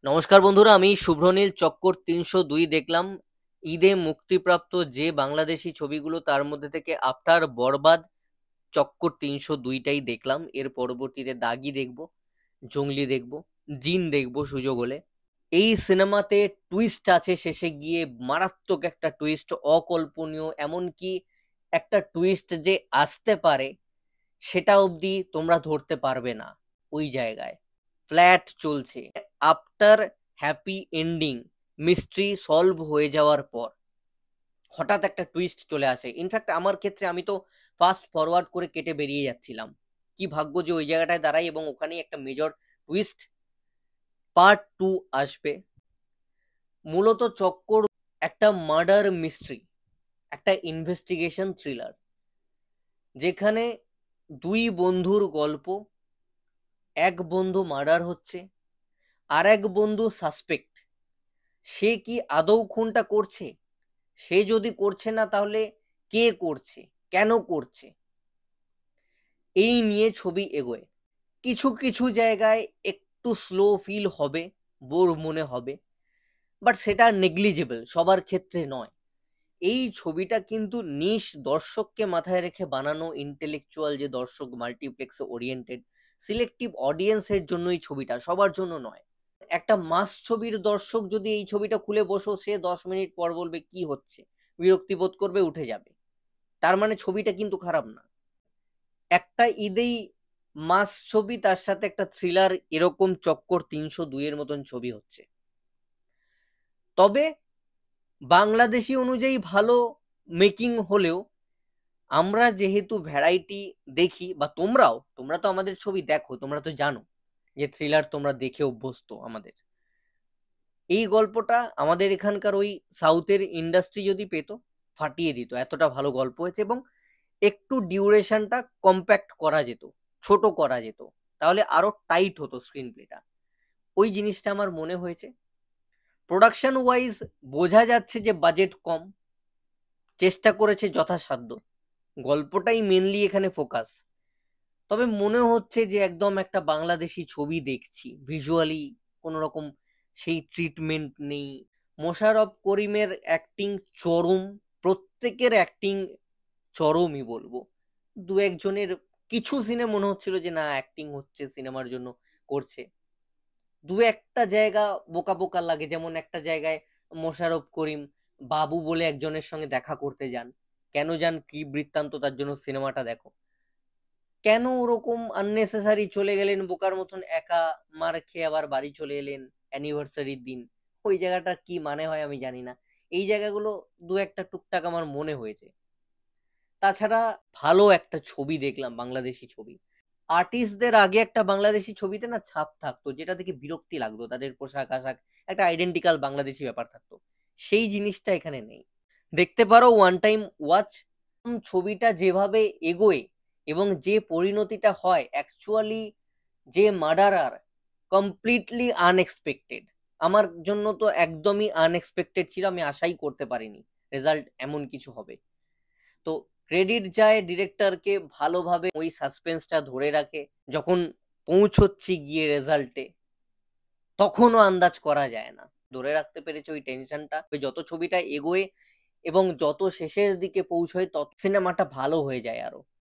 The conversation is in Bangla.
নমস্কার বন্ধুরা, আমি শুভ্রনীল। চক্কর ৩০২ দেখলাম। ঈদে মুক্তিপ্রাপ্ত যে বাংলাদেশি ছবিগুলো তার মধ্যে থেকে আফটার বরবাদ চক্কর ৩০২টাই দেখলাম। এর পরবর্তীতে দাগি দেখব, জংলি দেখব, জিন দেখব সুযোগ হলে। এই সিনেমাতে টুইস্ট আছে শেষে গিয়ে, মারাত্মক একটা টুইস্ট, অকল্পনীয়। এমনকি একটা টুইস্ট যে আসতে পারে সেটা অবধি তোমরা ধরতে পারবে না। ওই জায়গায় ফ্ল্যাট চলছে। After happy ending, mystery solve হয়ে যাওয়ার পর হঠাৎ একটা টুইস্ট চলে আসে। ইনফ্যাক্ট আমার ক্ষেত্রে আমি তো ফাস্ট ফরওয়ার্ড করে কেটে বেরিয়ে যাচ্ছিলাম। কি ভাগ্য যে ওই জায়গাটায় দাঁড়াই এবং ওখানেই একটা মেজর টুইস্ট পার্ট 2 আসবে। মূলত চক্কর একটা মার্ডার মিস্ট্রি, একটা ইনভেস্টিগেশন থ্রিলার, যেখানে দুই বন্ধুর গল্প। এক বন্ধু মার্ডার হচ্ছে, আর এক বন্ধু সাসপেক্ট। সে কি আদৌ খুনটা করছে? সে যদি করছে না, তাহলে কে করছে, কেন করছে? এই নিয়ে ছবি এগোয়। কিছু কিছু জায়গায় একটু স্লো ফিল হবে, বোর মনে হবে, বাট সেটা নেগলিজেবল, সবার ক্ষেত্রে নয়। এই ছবিটা কিন্তু নিশ দর্শককে মাথায় রেখে বানানো, ইন্টেলেকচুয়াল যে দর্শক, মাল্টিপ্লেক্সে ওরিয়েন্টেড সিলেক্টিভ অডিয়েন্সের জন্য এই ছবিটা, সবার জন্য নয়। একটা মাস ছবির দর্শক যদি এই ছবিটা খুলে বসো, সে 10 মিনিট পর বলবে কি হচ্ছে, বিরক্তি বোধ করবে, উঠে যাবে। তার মানে ছবিটা কিন্তু খারাপ না। একটা ঈদেই মাস ছবি, তার সাথে একটা থ্রিলার, এরকম চক্কর ৩০২ এর মতন ছবি হচ্ছে। তবে বাংলাদেশি অনুযায়ী ভালো মেকিং হলেও আমরা যেহেতু ভ্যারাইটি দেখি, বা তোমরা তো আমাদের ছবি দেখো, তোমরা তো জানো যে থ্রিলার তোমরা দেখে অভ্যস্ত। আমাদের এই গল্পটা আমাদের এখানকার ওই সাউথের ইন্ডাস্ট্রি যদি পেতো, ফাটিয়ে দিত। এতটা ভালো গল্প হয়েছে, এবং একটু ডিউরেশনটা কম্প্যাক্ট করা যেত, ছোট করা যেত, তাহলে আরো টাইট হতো স্ক্রিন প্লেটা। ওই জিনিসটা আমার মনে হয়েছে। প্রোডাকশন ওয়াইজ বোঝা যাচ্ছে যে বাজেট কম, চেষ্টা করেছে যথাসাধ্য, গল্পটাই মেনলি এখানে ফোকাস। তবে মনে হচ্ছে যে একদম একটা বাংলাদেশি ছবি দেখছি। ভিজুয়ালি কোনো রকম সেই ট্রিটমেন্ট নেই। মোশাররফ করিমের অ্যাক্টিং চরম, প্রত্যেকের অ্যাক্টিং চরমই বলবো। দু একজনের কিছু সিনে মনে হচ্ছিল যে না, অ্যাক্টিং হচ্ছে, সিনেমার জন্য করছে। দু একটা জায়গা বোকা বোকা লাগে, যেমন একটা জায়গায় মোশাররফ করিম বাবু বলে একজনের সঙ্গে দেখা করতে যান। কেন যান, কি বৃত্তান্ত, তার জন্য সিনেমাটা দেখো। কেন ওরকম আননেসেসারি চলে গেলেন বোকার মতন, একা মার খেয়ে আবার বাড়ি চলে এলেন অ্যানিভার্সারির দিন? ওই জায়গাটা কি মানে হয় আমি জানি না। এই জায়গাগুলো দু একটা টুকটাক আমার মনে হয়েছে। তাছাড়া ভালো একটা ছবি দেখলাম, বাংলাদেশি ছবি। আর্টিস্টদের আগে একটা বাংলাদেশি ছবিতে না ছাপ থাকতো, যেটা থেকে বিরক্তি লাগতো। তাদের পোশাক আশাক একটা আইডেন্টিক্যাল বাংলাদেশি ব্যাপার থাকতো, সেই জিনিসটা এখানে নেই। দেখতে পারো, ওয়ান টাইম ওয়াচ। ছবিটা যেভাবে এগোয় এবং যে পরিণতিটা হয়, অ্যাকচুয়ালি যে মার্ডারার, কমপ্লিটলি আনএক্সপেক্টেড। আমার জন্য তো একদমই আনএক্সপেক্টেড ছিল, আমি আশাই করতে পারিনি রেজাল্ট এমন কিছু হবে। তো ক্রেডিট যায় ডিরেক্টরকে, ভালোভাবে ওই সাসপেন্সটা ধরে রাখে। যখন পৌঁছচ্ছি গিয়ে রেজাল্টে, তখনও আন্দাজ করা যায় না, ধরে রাখতে পেরেছে ওই টেনশনটা। ওই যত ছবিটা এগোয় এবং যত শেষের দিকে পৌঁছয়, তত সিনেমাটা ভালো হয়ে যায় আরো।